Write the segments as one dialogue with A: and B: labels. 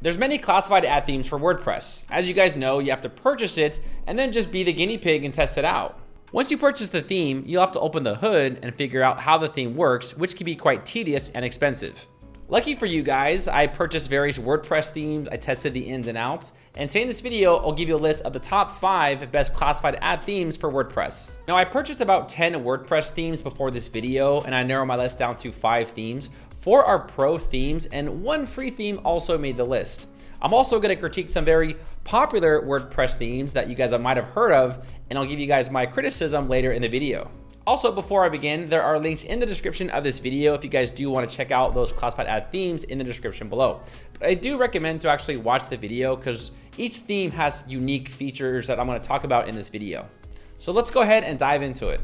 A: There's many classified ad themes for WordPress. As you guys know, you have to purchase it and then just be the guinea pig and test it out. Once you purchase the theme, you'll have to open the hood and figure out how the theme works, which can be quite tedious and expensive. Lucky for you guys, I purchased various WordPress themes, I tested the ins and outs, and today in this video, I'll give you a list of the top 5 best classified ad themes for WordPress. Now, I purchased about 10 WordPress themes before this video, and I narrowed my list down to 5 themes. 4 are pro themes, and 1 free theme also made the list. I'm also going to critique some very popular WordPress themes that you guys might have heard of, and I'll give you guys my criticism later in the video. Also, before I begin, there are links in the description of this video if you guys do want to check out those classified ad themes in the description below. But I do recommend to actually watch the video because each theme has unique features that I'm going to talk about in this video. So let's go ahead and dive into it.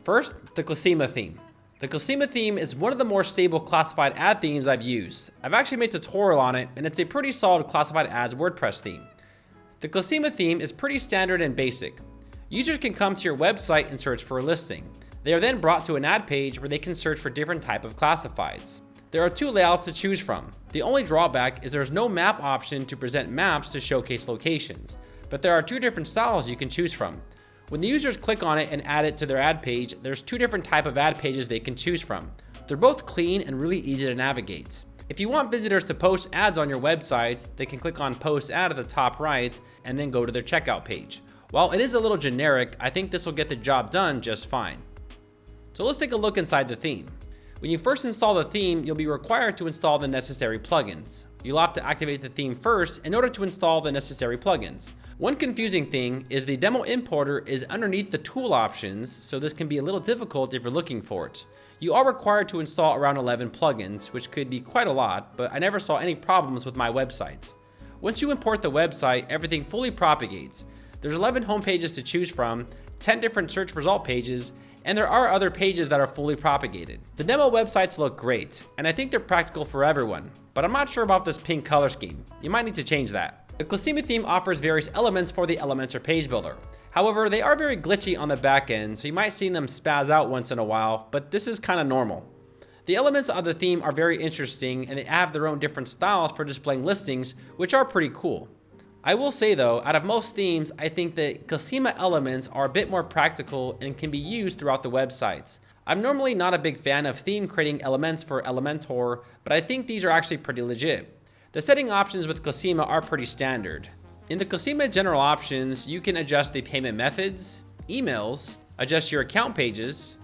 A: First, the Cutlist theme. The Cutlist theme is one of the more stable classified ad themes I've used. I've actually made a tutorial on it, and it's a pretty solid classified ads WordPress theme. The Cutlist theme is pretty standard and basic. Users can come to your website and search for a listing. They are then brought to an ad page where they can search for different type of classifieds. There are 2 layouts to choose from. The only drawback is there's no map option to present maps to showcase locations, but there are 2 different styles you can choose from. When the users click on it and add it to their ad page, there's 2 different type of ad pages they can choose from. They're both clean and really easy to navigate. If you want visitors to post ads on your websites, they can click on post ad at the top right and then go to their checkout page. While it is a little generic, I think this will get the job done just fine. So let's take a look inside the theme. When you first install the theme, you'll be required to install the necessary plugins. You'll have to activate the theme first in order to install the necessary plugins. One confusing thing is the demo importer is underneath the tool options, so this can be a little difficult if you're looking for it. You are required to install around 11 plugins, which could be quite a lot, but I never saw any problems with my websites. Once you import the website, everything fully propagates. There's 11 home pages to choose from, 10 different search result pages, and there are other pages that are fully propagated. The demo websites look great, and I think they're practical for everyone, but I'm not sure about this pink color scheme. You might need to change that. The Cutlist theme offers various elements for the Elementor page builder. However, they are very glitchy on the back end, so you might see them spaz out once in a while, but this is kind of normal. The elements of the theme are very interesting, and they have their own different styles for displaying listings, which are pretty cool. I will say though, out of most themes, I think the Cutlist elements are a bit more practical and can be used throughout the websites. I'm normally not a big fan of theme creating elements for Elementor, but I think these are actually pretty legit. The setting options with Cutlist are pretty standard. In the Cutlist general options, you can adjust the payment methods, emails, adjust your account pages,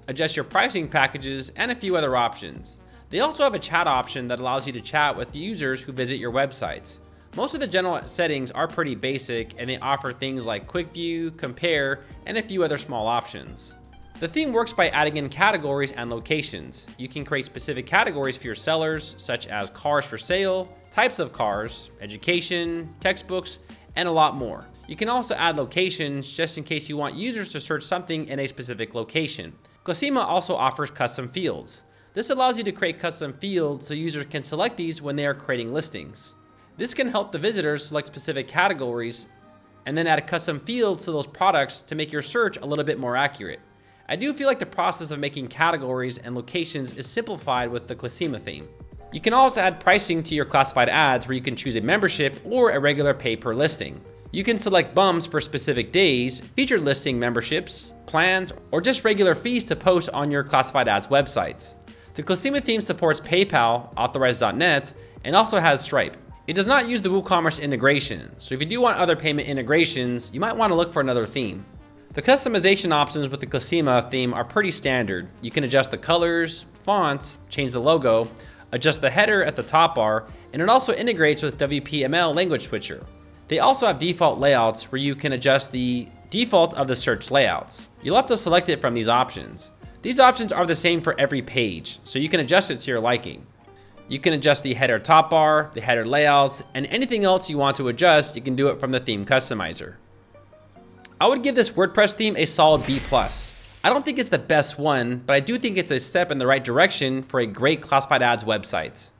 A: adjust your pricing packages, and a few other options. They also have a chat option that allows you to chat with users who visit your websites. Most of the general settings are pretty basic, and they offer things like quick view, compare, and a few other small options. The theme works by adding in categories and locations. You can create specific categories for your sellers, such as cars for sale, types of cars, education, textbooks, and a lot more. You can also add locations just in case you want users to search something in a specific location. Cutlist also offers custom fields. This allows you to create custom fields so users can select these when they are creating listings. This can help the visitors select specific categories and then add custom fields to those products to make your search a little bit more accurate. I do feel like the process of making categories and locations is simplified with the Cutlist theme. You can also add pricing to your classified ads where you can choose a membership or a regular pay per listing. You can select bumps for specific days, featured listing memberships, plans, or just regular fees to post on your classified ads websites. The Cutlist theme supports PayPal, Authorize.net, and also has Stripe. It does not use the WooCommerce integration, so if you do want other payment integrations, you might want to look for another theme. The customization options with the Cutlist theme are pretty standard. You can adjust the colors, fonts, change the logo, adjust the header at the top bar, and it also integrates with WPML language switcher. They also have default layouts where you can adjust the default of the search layouts. You'll have to select it from these options. These options are the same for every page, so you can adjust it to your liking. You can adjust the header top bar, the header layouts, and anything else you want to adjust, you can do it from the theme customizer. I would give this WordPress theme a solid B+. I don't think it's the best one, but I do think it's a step in the right direction for a great classified ads website.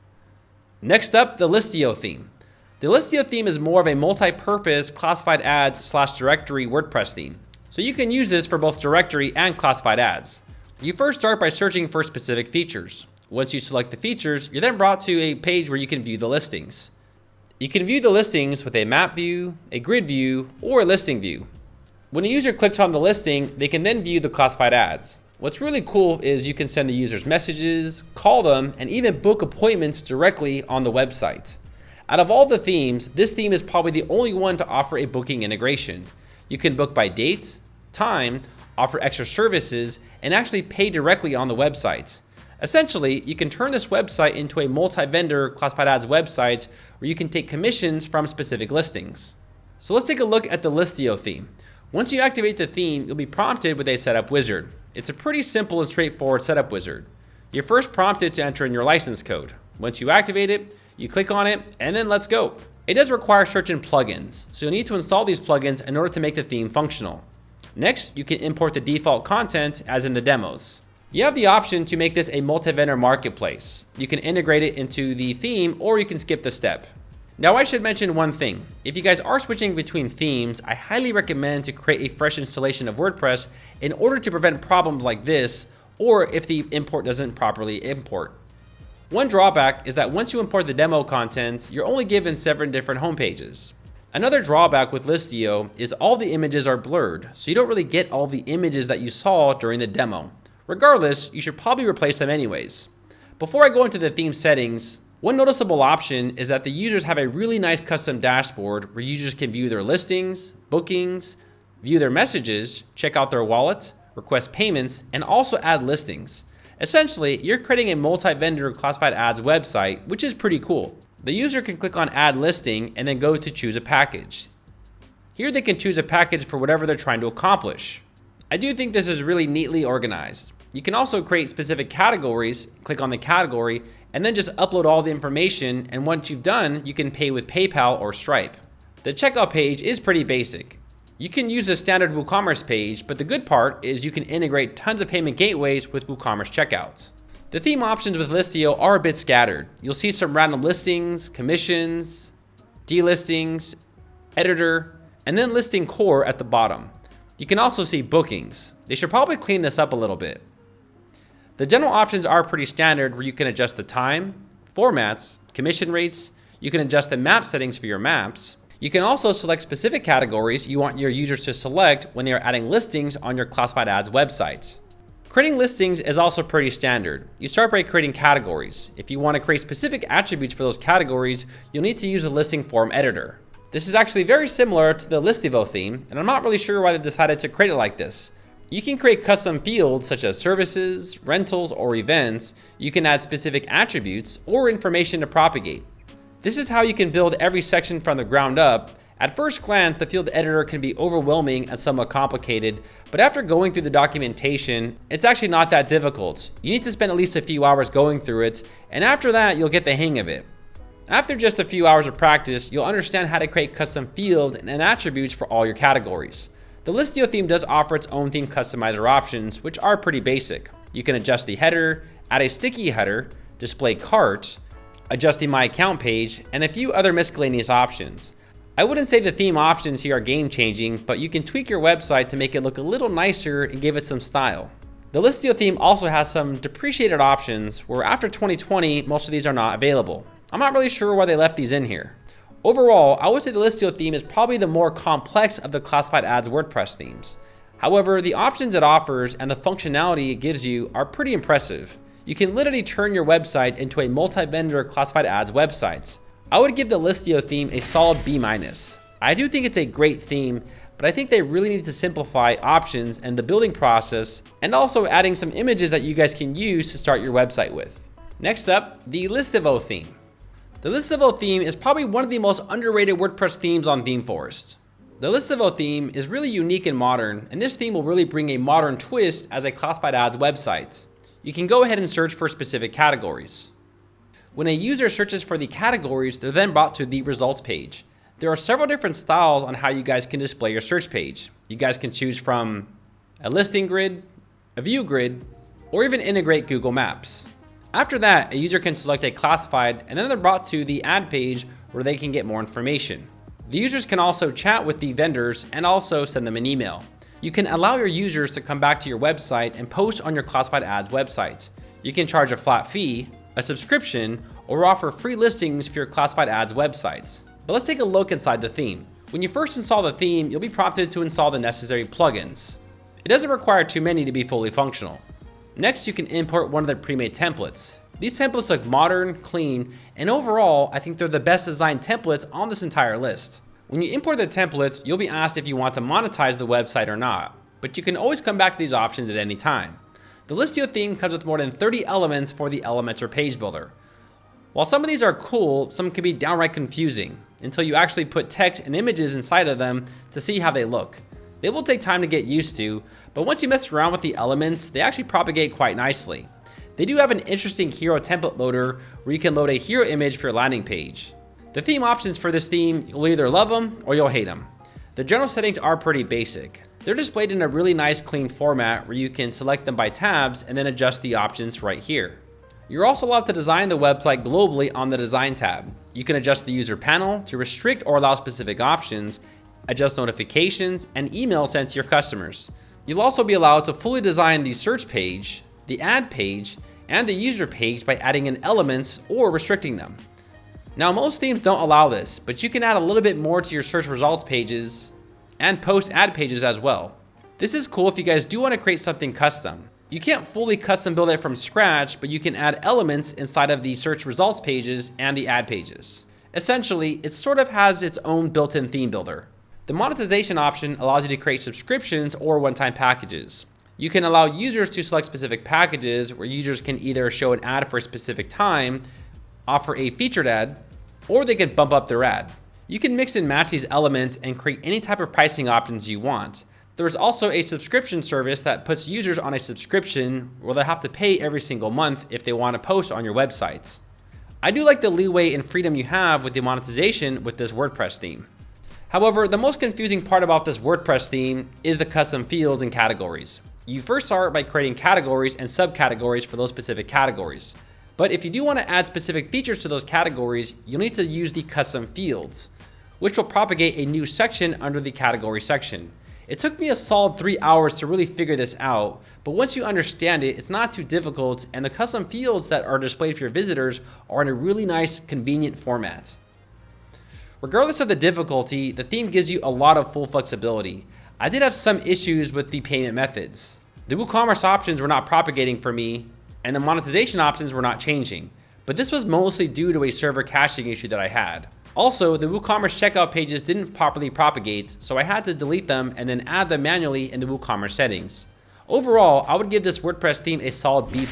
A: Next up, the Listio theme. The Listio theme is more of a multi-purpose classified ads / directory WordPress theme. So you can use this for both directory and classified ads. You first start by searching for specific features. Once you select the features, you're then brought to a page where you can view the listings. You can view the listings with a map view, a grid view, or a listing view. When a user clicks on the listing, they can then view the classified ads. What's really cool is you can send the users messages, call them, and even book appointments directly on the website. Out of all the themes, this theme is probably the only one to offer a booking integration. You can book by date, time, offer extra services, and actually pay directly on the website. Essentially, you can turn this website into a multi-vendor classified ads website where you can take commissions from specific listings. So let's take a look at the Listio theme. Once you activate the theme, you'll be prompted with a setup wizard. It's a pretty simple and straightforward setup wizard. You're first prompted to enter in your license code. Once you activate it, you click on it, and then let's go. It does require certain plugins, so you'll need to install these plugins in order to make the theme functional. Next, you can import the default content as in the demos. You have the option to make this a multi-vendor marketplace. You can integrate it into the theme, or you can skip the step. Now I should mention one thing. If you guys are switching between themes, I highly recommend to create a fresh installation of WordPress in order to prevent problems like this, or if the import doesn't properly import. One drawback is that once you import the demo content, you're only given 7 different homepages. Another drawback with Listio is all the images are blurred, so you don't really get all the images that you saw during the demo. Regardless, you should probably replace them anyways. Before I go into the theme settings, one noticeable option is that the users have a really nice custom dashboard where users can view their listings, bookings, view their messages, check out their wallet, request payments, and also add listings. Essentially, you're creating a multi-vendor classified ads website, which is pretty cool. The user can click on add listing and then go to choose a package. Here they can choose a package for whatever they're trying to accomplish. I do think this is really neatly organized. You can also create specific categories, click on the category, and then just upload all the information, and once you've done, you can pay with PayPal or Stripe. The checkout page is pretty basic. You can use the standard WooCommerce page, but the good part is you can integrate tons of payment gateways with WooCommerce checkouts. The theme options with Listio are a bit scattered. You'll see some random listings, commissions, delistings, editor, and then listing core at the bottom. You can also see bookings. They should probably clean this up a little bit. The general options are pretty standard where you can adjust the time, formats, commission rates. You can adjust the map settings for your maps. You can also select specific categories you want your users to select when they are adding listings on your classified ads websites. Creating listings is also pretty standard. You start by creating categories. If you want to create specific attributes for those categories, you'll need to use a listing form editor. This is actually very similar to the Listio theme, and I'm not really sure why they decided to create it like this. You can create custom fields such as services, rentals, or events. You can add specific attributes or information to propagate. This is how you can build every section from the ground up. At first glance, the field editor can be overwhelming and somewhat complicated, but after going through the documentation, it's actually not that difficult. You need to spend at least a few hours going through it, and after that, you'll get the hang of it. After just a few hours of practice, you'll understand how to create custom fields and attributes for all your categories. The Listio theme does offer its own theme customizer options, which are pretty basic. You can adjust the header, add a sticky header, display cart, adjust the My Account page, and a few other miscellaneous options. I wouldn't say the theme options here are game-changing, but you can tweak your website to make it look a little nicer and give it some style. The Listio theme also has some depreciated options where after 2020, most of these are not available. I'm not really sure why they left these in here. Overall, I would say the Listio theme is probably the more complex of the classified ads WordPress themes. However, the options it offers and the functionality it gives you are pretty impressive. You can literally turn your website into a multi-vendor classified ads website. I would give the Listio theme a solid B-. I do think it's a great theme, but I think they really need to simplify options and the building process, and also adding some images that you guys can use to start your website with. Next up, the Listio theme. The Listio theme is probably one of the most underrated WordPress themes on ThemeForest. The Listio theme is really unique and modern, and this theme will really bring a modern twist as a classified ads website. You can go ahead and search for specific categories. When a user searches for the categories, they're then brought to the results page. There are several different styles on how you guys can display your search page. You guys can choose from a listing grid, a view grid, or even integrate Google Maps. After that, a user can select a classified, and then they're brought to the ad page where they can get more information. The users can also chat with the vendors and also send them an email. You can allow your users to come back to your website and post on your classified ads websites. You can charge a flat fee, a subscription, or offer free listings for your classified ads websites. But let's take a look inside the theme. When you first install the theme, you'll be prompted to install the necessary plugins. It doesn't require too many to be fully functional. Next, you can import one of their pre-made templates. These templates look modern, clean, and overall, I think they're the best designed templates on this entire list. When you import the templates, you'll be asked if you want to monetize the website or not, but you can always come back to these options at any time. The Listio theme comes with more than 30 elements for the Elementor page builder. While some of these are cool, some can be downright confusing until you actually put text and images inside of them to see how they look. They will take time to get used to, but once you mess around with the elements, they actually propagate quite nicely. They do have an interesting hero template loader where you can load a hero image for your landing page. The theme options for this theme, you'll either love them or you'll hate them. The general settings are pretty basic. They're displayed in a really nice clean format where you can select them by tabs and then adjust the options right here. You're also allowed to design the website globally on the design tab. You can adjust the user panel to restrict or allow specific options, adjust notifications, and email sent to your customers. You'll also be allowed to fully design the search page, the ad page, and the user page by adding in elements or restricting them. Now, most themes don't allow this, but you can add a little bit more to your search results pages and post ad pages as well. This is cool if you guys do want to create something custom. You can't fully custom build it from scratch, but you can add elements inside of the search results pages and the ad pages. Essentially, it sort of has its own built-in theme builder. The monetization option allows you to create subscriptions or one-time packages. You can allow users to select specific packages where users can either show an ad for a specific time, offer a featured ad, or they can bump up their ad. You can mix and match these elements and create any type of pricing options you want. There's also a subscription service that puts users on a subscription where they have to pay every single month if they want to post on your websites. I do like the leeway and freedom you have with the monetization with this WordPress theme. However, the most confusing part about this WordPress theme is the custom fields and categories. You first start by creating categories and subcategories for those specific categories. But if you do want to add specific features to those categories, you'll need to use the custom fields, which will propagate a new section under the category section. It took me a solid 3 hours to really figure this out, but once you understand it, it's not too difficult, and the custom fields that are displayed for your visitors are in a really nice, convenient format. Regardless of the difficulty, the theme gives you a lot of full flexibility. I did have some issues with the payment methods. The WooCommerce options were not propagating for me, and the monetization options were not changing, but this was mostly due to a server caching issue that I had. Also, the WooCommerce checkout pages didn't properly propagate, so I had to delete them and then add them manually in the WooCommerce settings. Overall, I would give this WordPress theme a solid B+.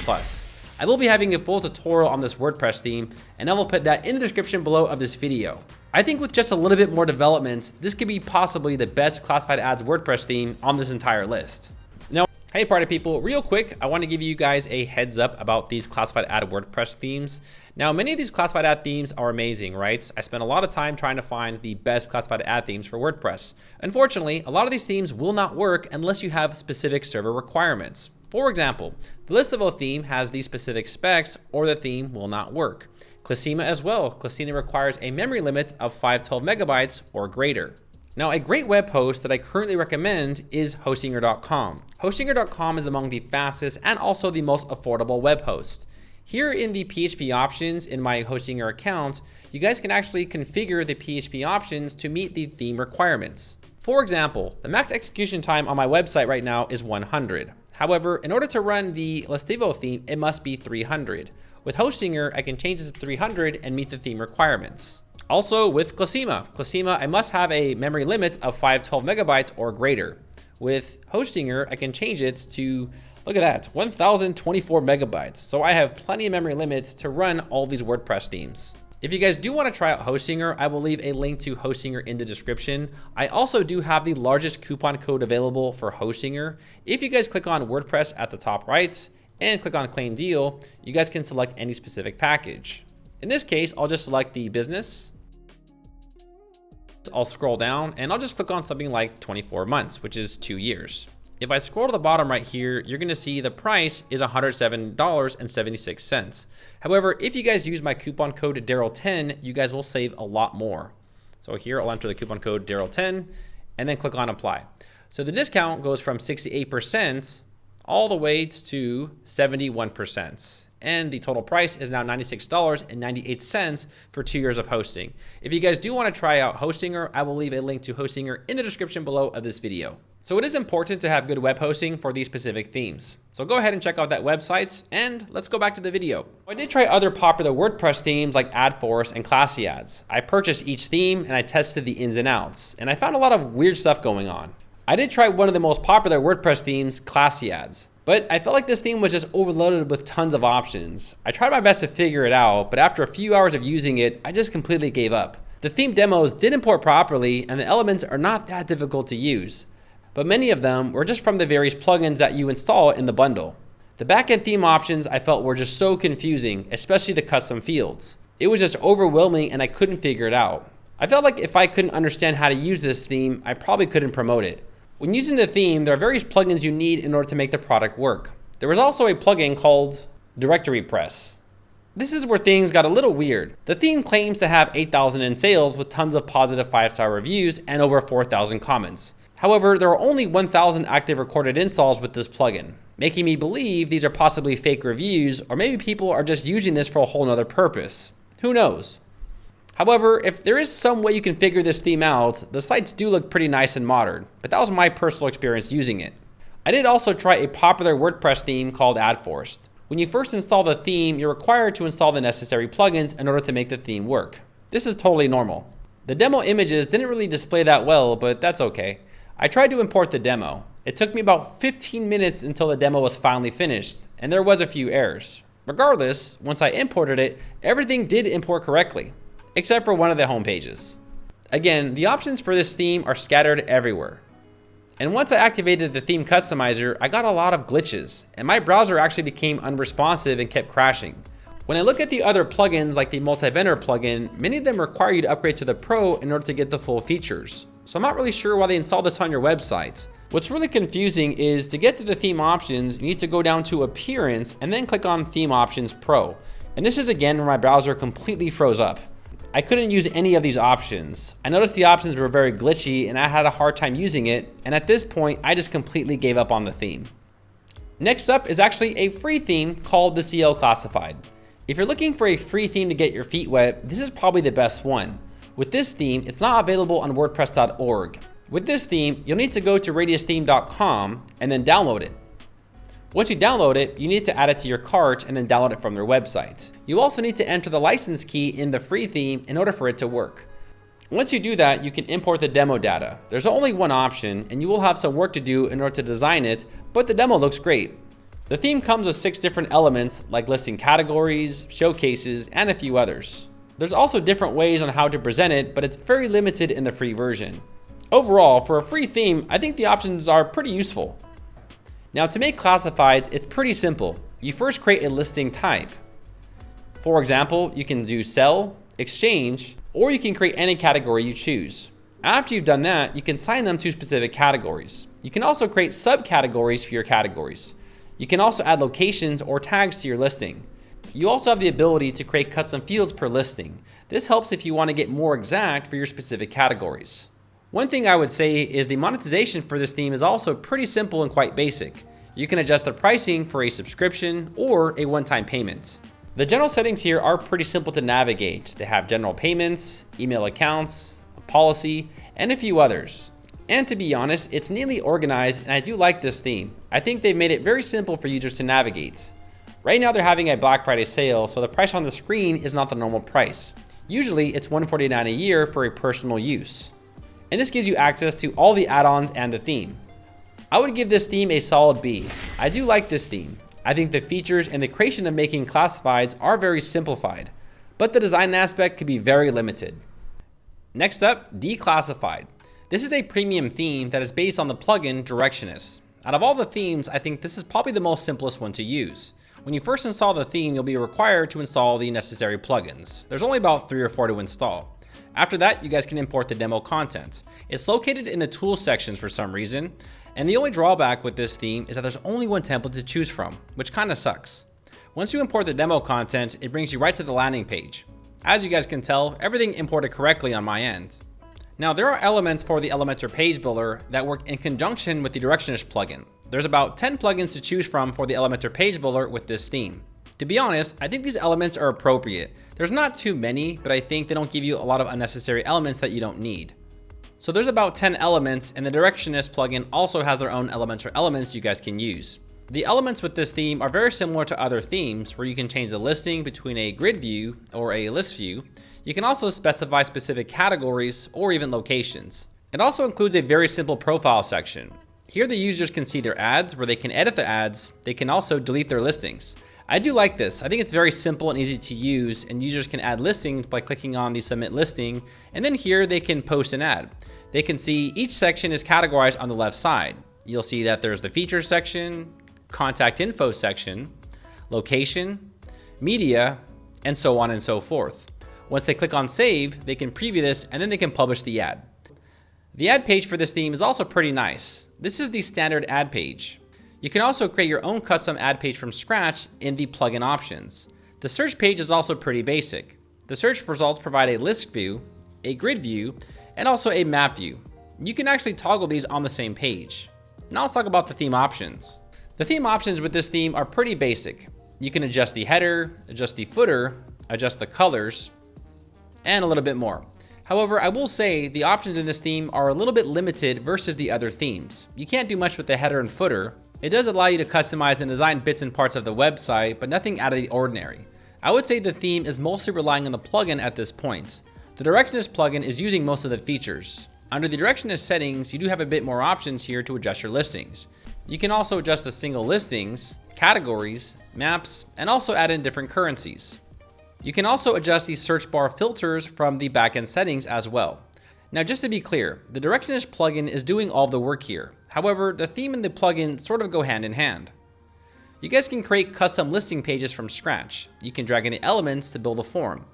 A: I will be having a full tutorial on this WordPress theme, and I will put that in the description below of this video. I think with just a little bit more developments, this could be possibly the best classified ads WordPress theme on this entire list. Now, hey party people, real quick, I want to give you guys a heads up about these classified ad WordPress themes. Now, many of these classified ad themes are amazing, right? I spent a lot of time trying to find the best classified ad themes for WordPress. Unfortunately, a lot of these themes will not work unless you have specific server requirements. For example, the Listio theme has these specific specs or the theme will not work. Clasima as well. Clasima requires a memory limit of 512 megabytes or greater. Now, a great web host that I currently recommend is Hostinger.com. Hostinger.com is among the fastest and also the most affordable web host. Here in the PHP options in my Hostinger account, you guys can actually configure the PHP options to meet the theme requirements. For example, the max execution time on my website right now is 100. However, in order to run the Listio theme, it must be 300. With Hostinger, I can change this to 300 and meet the theme requirements. Also with Clasima, I must have a memory limit of 512 megabytes or greater. With Hostinger, I can change it to, look at that, 1024 megabytes. So I have plenty of memory limits to run all these WordPress themes. If you guys do want to try out Hostinger, I will leave a link to Hostinger in the description. I also do have the largest coupon code available for Hostinger. If you guys click on WordPress at the top right and click on Claim Deal, you guys can select any specific package. In this case, I'll just select the business. I'll scroll down and I'll just click on something like 24 months, which is 2 years. If I scroll to the bottom right here, you're gonna see the price is $107.76. However, if you guys use my coupon code Darrel10, you guys will save a lot more. So here I'll enter the coupon code Darrel10 and then click on apply. So the discount goes from 68% all the way to 71%. And the total price is now $96.98 for 2 years of hosting. If you guys do want to try out Hostinger, I will leave a link to Hostinger in the description below of this video. So it is important to have good web hosting for these specific themes. So go ahead and check out that website, and let's go back to the video. I did try other popular WordPress themes like AdForce and Classy Ads. I purchased each theme and I tested the ins and outs, and I found a lot of weird stuff going on. I did try one of the most popular WordPress themes, Classy Ads, but I felt like this theme was just overloaded with tons of options. I tried my best to figure it out, but after a few hours of using it, I just completely gave up. The theme demos did import properly, and the elements are not that difficult to use, but many of them were just from the various plugins that you install in the bundle. The backend theme options I felt were just so confusing, especially the custom fields. It was just overwhelming and I couldn't figure it out. I felt like if I couldn't understand how to use this theme, I probably couldn't promote it. When using the theme, there are various plugins you need in order to make the product work. There was also a plugin called Directory Press. This is where things got a little weird. The theme claims to have 8,000 in sales with tons of positive 5-star reviews and over 4,000 comments. However, there are only 1,000 active recorded installs with this plugin, making me believe these are possibly fake reviews, or maybe people are just using this for a whole nother purpose. Who knows? However, if there is some way you can figure this theme out, the sites do look pretty nice and modern, but that was my personal experience using it. I did also try a popular WordPress theme called AdForce. When you first install the theme, you're required to install the necessary plugins in order to make the theme work. This is totally normal. The demo images didn't really display that well, but that's okay. I tried to import the demo. It took me about 15 minutes until the demo was finally finished, and there was a few errors. Regardless, once I imported it, everything did import correctly, except for one of the home pages. Again, the options for this theme are scattered everywhere. And once I activated the theme customizer, I got a lot of glitches, and my browser actually became unresponsive and kept crashing. When I look at the other plugins like the multi-vendor plugin, many of them require you to upgrade to the Pro in order to get the full features. So I'm not really sure why they installed this on your website. What's really confusing is to get to the theme options, you need to go down to Appearance and then click on Theme Options Pro. And this is again where my browser completely froze up. I couldn't use any of these options. I noticed the options were very glitchy and I had a hard time using it. And at this point, I just completely gave up on the theme. Next up is actually a free theme called the CL Classified. If you're looking for a free theme to get your feet wet, this is probably the best one. With this theme, it's not available on WordPress.org. With this theme, you'll need to go to radiustheme.com and then download it. Once you download it, you need to add it to your cart and then download it from their website. You also need to enter the license key in the free theme in order for it to work. Once you do that, you can import the demo data. There's only one option, and you will have some work to do in order to design it, but the demo looks great. The theme comes with 6 different elements like listing categories, showcases, and a few others. There's also different ways on how to present it, but it's very limited in the free version. Overall, for a free theme, I think the options are pretty useful. Now to make classifieds, it's pretty simple. You first create a listing type. For example, you can do sell, exchange, or you can create any category you choose. After you've done that, you can assign them to specific categories. You can also create subcategories for your categories. You can also add locations or tags to your listing. You also have the ability to create custom fields per listing. This helps if you want to get more exact for your specific categories. One thing I would say is the monetization for this theme is also pretty simple and quite basic. You can adjust the pricing for a subscription or a one-time payment. The general settings here are pretty simple to navigate. They have general payments, email accounts, a policy, and a few others. And to be honest, it's neatly organized and I do like this theme. I think they've made it very simple for users to navigate. Right now they're having a Black Friday sale, so the price on the screen is not the normal price. Usually it's $149 a year for a personal use. And this gives you access to all the add-ons and the theme. I would give this theme a solid B. I do like this theme. I think the features and the creation of making classifieds are very simplified, but the design aspect could be very limited. Next up, Declassified. This is a premium theme that is based on the plugin Directionist. Out of all the themes, I think this is probably the most simplest one to use. When you first install the theme, you'll be required to install the necessary plugins. There's only about 3 or 4 to install. After that, you guys can import the demo content. It's located in the tools sections for some reason, and the only drawback with this theme is that there's only one template to choose from, which kind of sucks. Once you import the demo content, it brings you right to the landing page. As you guys can tell, everything imported correctly on my end. Now, there are elements for the Elementor page builder that work in conjunction with the Directionist plugin. There's about 10 plugins to choose from for the Elementor page builder with this theme. To be honest, I think these elements are appropriate. There's not too many, but I think they don't give you a lot of unnecessary elements that you don't need. So there's about 10 elements, and the Directionist plugin also has their own Elementor elements you guys can use. The elements with this theme are very similar to other themes where you can change the listing between a grid view or a list view. You can also specify specific categories or even locations. It also includes a very simple profile section. Here the users can see their ads where they can edit their ads. They can also delete their listings. I do like this. I think it's very simple and easy to use, and users can add listings by clicking on the submit listing, and then here they can post an ad. They can see each section is categorized on the left side. You'll see that there's the features section, contact info section, location, media, and so on and so forth. Once they click on save, they can preview this and then they can publish the ad. The ad page for this theme is also pretty nice. This is the standard ad page. You can also create your own custom ad page from scratch in the plugin options. The search page is also pretty basic. The search results provide a list view, a grid view, and also a map view. You can actually toggle these on the same page. Now let's talk about the theme options. The theme options with this theme are pretty basic. You can adjust the header, adjust the footer, adjust the colors, and a little bit more. However, I will say the options in this theme are a little bit limited versus the other themes. You can't do much with the header and footer. It does allow you to customize and design bits and parts of the website, but nothing out of the ordinary. I would say the theme is mostly relying on the plugin at this point. The Directionist plugin is using most of the features. Under the Directionist settings, you do have a bit more options here to adjust your listings. You can also adjust the single listings, categories, maps, and also add in different currencies. You can also adjust the search bar filters from the backend settings as well. Now, just to be clear, the Directionist plugin is doing all the work here. However, the theme and the plugin sort of go hand in hand. You guys can create custom listing pages from scratch. You can drag in the elements to build a form.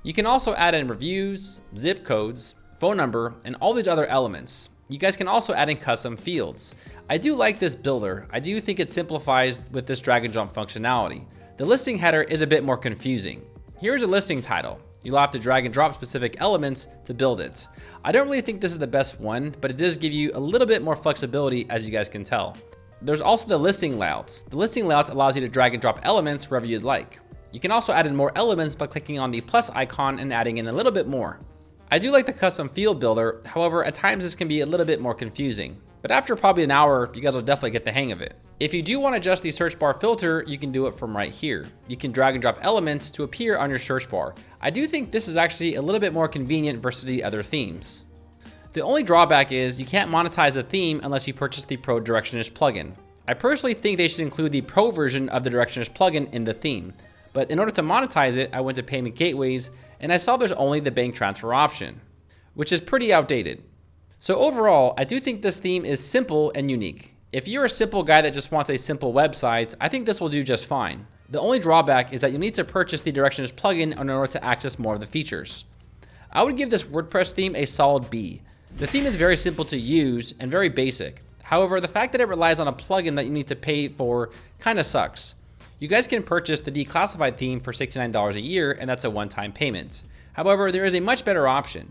A: You can also add in reviews, zip codes, phone number, and all these other elements. You guys can also add in custom fields. I do like this builder. I do think it simplifies with this drag and drop functionality. The listing header is a bit more confusing. Here's a listing title. You'll have to drag and drop specific elements to build it. I don't really think this is the best one, but it does give you a little bit more flexibility, as you guys can tell. There's also the listing layouts. The listing layouts allows you to drag and drop elements wherever you'd like. You can also add in more elements by clicking on the plus icon and adding in a little bit more. I do like the custom field builder, however, at times this can be a little bit more confusing. But after probably an hour, you guys will definitely get the hang of it. If you do want to adjust the search bar filter, you can do it from right here. You can drag and drop elements to appear on your search bar. I do think this is actually a little bit more convenient versus the other themes. The only drawback is you can't monetize the theme unless you purchase the Pro Directionist plugin. I personally think they should include the Pro version of the Directionist plugin in the theme. But in order to monetize it, I went to payment gateways and I saw there's only the bank transfer option, which is pretty outdated. So overall, I do think this theme is simple and unique. If you're a simple guy that just wants a simple website, I think this will do just fine. The only drawback is that you'll need to purchase the Directionist plugin in order to access more of the features. I would give this WordPress theme a solid B. The theme is very simple to use and very basic. However, the fact that it relies on a plugin that you need to pay for kind of sucks. You guys can purchase the declassified theme for $69 a year, and that's a one-time payment. However, there is a much better option.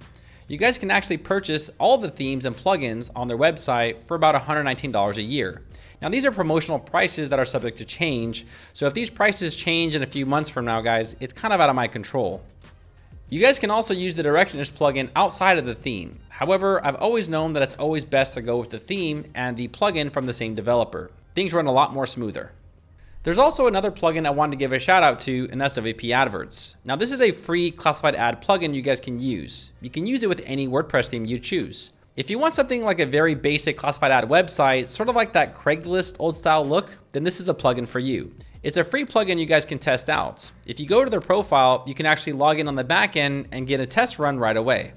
A: You guys can actually purchase all the themes and plugins on their website for about $119 a year. Now, these are promotional prices that are subject to change, so if these prices change in a few months from now, guys, it's kind of out of my control. You guys can also use the Directionist plugin outside of the theme. However, I've always known that it's always best to go with the theme and the plugin from the same developer. Things run a lot more smoother. There's also another plugin I wanted to give a shout out to, and that's WP Adverts. Now, this is a free classified ad plugin you guys can use. You can use it with any WordPress theme you choose. If you want something like a very basic classified ad website, sort of like that Craigslist old style look, then this is the plugin for you. It's a free plugin you guys can test out. If you go to their profile, you can actually log in on the back end and get a test run right away.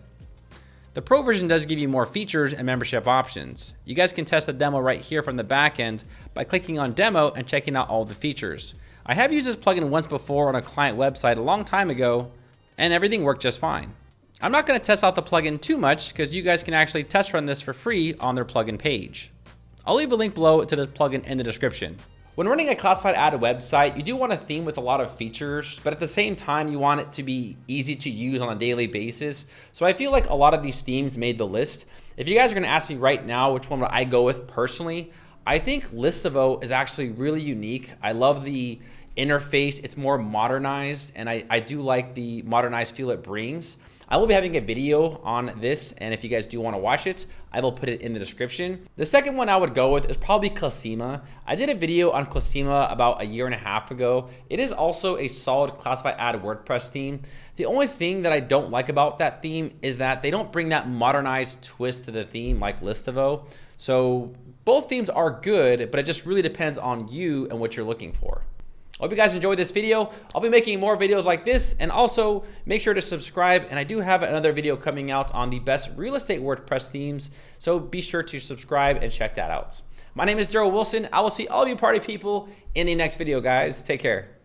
A: The Pro version does give you more features and membership options. You guys can test the demo right here from the back end by clicking on demo and checking out all the features. I have used this plugin once before on a client website a long time ago, and everything worked just fine. I'm not going to test out the plugin too much because you guys can actually test run this for free on their plugin page. I'll leave a link below to the plugin in the description. When running a classified ad website, you do want a theme with a lot of features, but at the same time, you want it to be easy to use on a daily basis. So I feel like a lot of these themes made the list. If you guys are gonna ask me right now, which one would I go with personally, I think Listivo is actually really unique. I love the interface. It's more modernized, and I do like the modernized feel it brings. I will be having a video on this, and if you guys do want to watch it, I will put it in the description. The second one I would go with is probably Classima. I did a video on Classima about a year and a half ago. It is also a solid classified ad WordPress theme. The only thing that I don't like about that theme is that they don't bring that modernized twist to the theme like Listivo. So both themes are good, but it just really depends on you and what you're looking for. I hope you guys enjoyed this video. I'll be making more videos like this, and also make sure to subscribe. And I do have another video coming out on the best real estate WordPress themes, so be sure to subscribe and check that out. My name is Darrel Wilson. I will see all of you party people in the next video, guys. Take care.